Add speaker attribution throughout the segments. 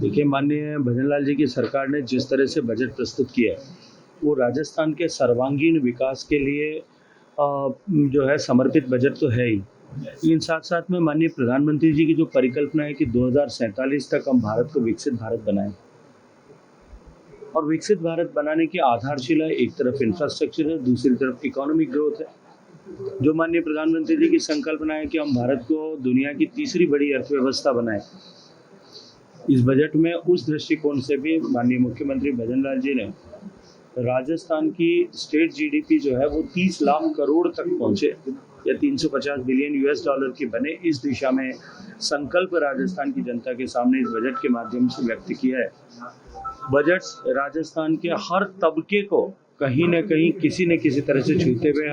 Speaker 1: देखिए, माननीय भजनलाल जी की सरकार ने जिस तरह से बजट प्रस्तुत किया है, वो राजस्थान के सर्वांगीण विकास के लिए जो है समर्पित बजट तो है ही। लेकिन साथ-साथ में माननीय प्रधानमंत्री जी की जो परिकल्पना है कि 2047 तक हम भारत को विकसित भारत बनाएँ और विकसित भारत बनाने की आधारशिला एक तरफ इंफ्रास्ट्रक्चर है, दूसरी तरफ इकोनॉमिक ग्रोथ है। जो माननीय प्रधानमंत्री जी की संकल्पना है कि हम भारत को दुनिया की तीसरी बड़ी अर्थव्यवस्था बनाएँ। इस बजट में उस दृष्टिकोण से भी माननीय मुख्यमंत्री भजनलाल जी ने राजस्थान की स्टेट जीडीपी जो है वो 30 लाख करोड़ तक पहुंचे या 350 बिलियन यूएस डॉलर की बने, इस दिशा में संकल्प राजस्थान की जनता के सामने इस बजट के माध्यम से व्यक्त किया है। बजट राजस्थान के हर तबके को कहीं न कहीं किसी न किसी तरह से छूते हुए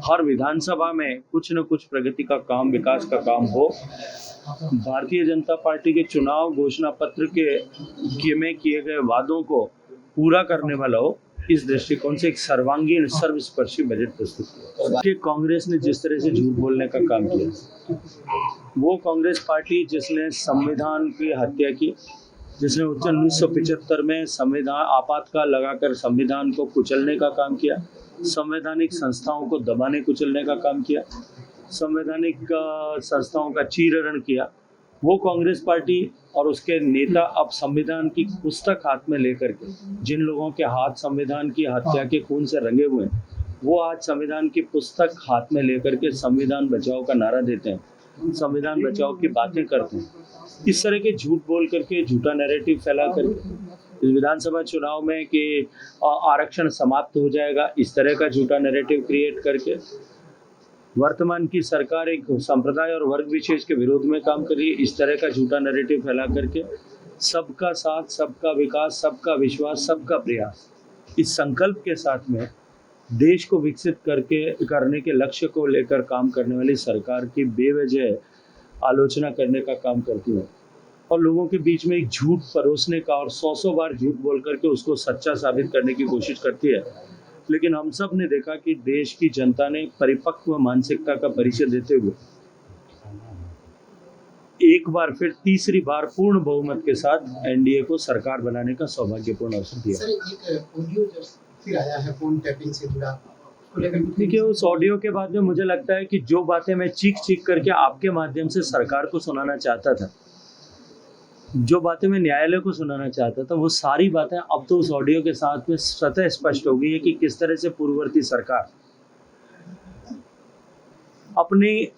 Speaker 1: हर विधानसभा में कुछ न कुछ प्रगति का काम, विकास का काम हो। भारतीय जनता पार्टी के चुनाव घोषणा पत्र में किए गए वादों को पूरा करने वाला हो, इस दृष्टिकोण से एक सर्वांगीण सर्वस्पर्शी बजट प्रस्तुत किया। कि कांग्रेस ने जिस तरह से झूठ बोलने का काम किया, वो कांग्रेस पार्टी जिसने संविधान की हत्या की, जिसने 1975 में संविधान आपातकाल लगाकर संविधान को कुचलने का काम किया, संवैधानिक संस्थाओं को दबाने कुचलने का काम किया, संवैधानिक संस्थाओं का चीरहरण किया, वो कांग्रेस पार्टी और उसके नेता अब संविधान की पुस्तक हाथ में लेकर के, जिन लोगों के हाथ संविधान की हत्या के खून से रंगे हुए हैं, वो आज संविधान की पुस्तक हाथ में लेकर के संविधान बचाओ का नारा देते हैं, संविधान बचाओ की बातें करते हैं। इस तरह के झूठ बोल करके, झूठा नैरेटिव फैला करके इस विधानसभा चुनाव में कि आरक्षण समाप्त हो जाएगा, इस तरह का झूठा नैरेटिव क्रिएट करके वर्तमान की सरकार एक संप्रदाय और वर्ग विशेष के विरोध में काम कर रही है। इस तरह का झूठा नैरेटिव फैला करके सबका साथ, सबका विकास, सबका विश्वास, सबका प्रयास, इस संकल्प के साथ में देश को विकसित करने के लक्ष्य को लेकर काम करने वाली सरकार की बेवजह आलोचना करने का काम करती है और लोगों के बीच में एक झूठ परोसने का और 100 बार झूठ बोल करके उसको सच्चा साबित करने की कोशिश करती है। लेकिन हम सब ने देखा कि देश की जनता ने परिपक्व मानसिकता का परिचय देते हुए एक बार फिर तीसरी बार पूर्ण बहुमत के साथ एनडीए को सरकार बनाने का सौभाग्यपूर्ण अवसर दिया।
Speaker 2: सर, एक ऑडियो फिर आया है फोन टैपिंग से जुड़ा,
Speaker 1: देखिए, उस ऑडियो के बाद में मुझे लगता है कि जो बातें मैं चीख करके आपके माध्यम से सरकार को सुनाना चाहता था, जो बातें मैं न्यायालय को सुनाना चाहता था, वो सारी बातें अब तो उस ऑडियो के साथ में स्वतः स्पष्ट हो गई है कि किस तरह से पूर्ववर्ती सरकार अपनी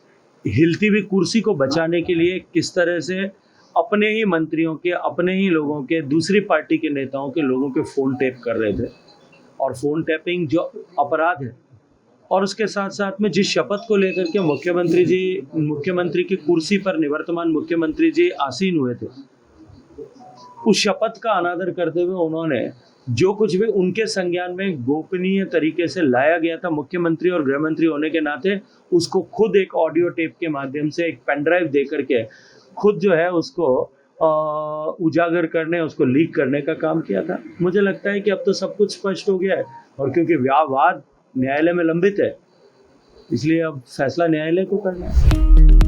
Speaker 1: हिलती हुई कुर्सी को बचाने के लिए किस तरह से अपने ही मंत्रियों के, अपने ही लोगों के, दूसरी पार्टी के नेताओं के लोगों के फ़ोन टैप कर रहे थे। और फ़ोन टैपिंग जो अपराध है, और उसके साथ साथ में जिस शपथ को लेकर के मुख्यमंत्री की कुर्सी पर निवर्तमान मुख्यमंत्री जी आसीन हुए थे, उस शपथ का अनादर करते हुए उन्होंने जो कुछ भी उनके संज्ञान में गोपनीय तरीके से लाया गया था मुख्यमंत्री और गृह मंत्री होने के नाते, उसको खुद एक ऑडियो टेप के माध्यम से एक पेन ड्राइव दे करके खुद जो है उसको उजागर करने, उसको लीक करने का काम किया था। मुझे लगता है कि अब तो सब कुछ स्पष्ट हो गया है और क्योंकि वाद न्यायालय में लंबित है, इसलिए अब फैसला न्यायालय को करना है।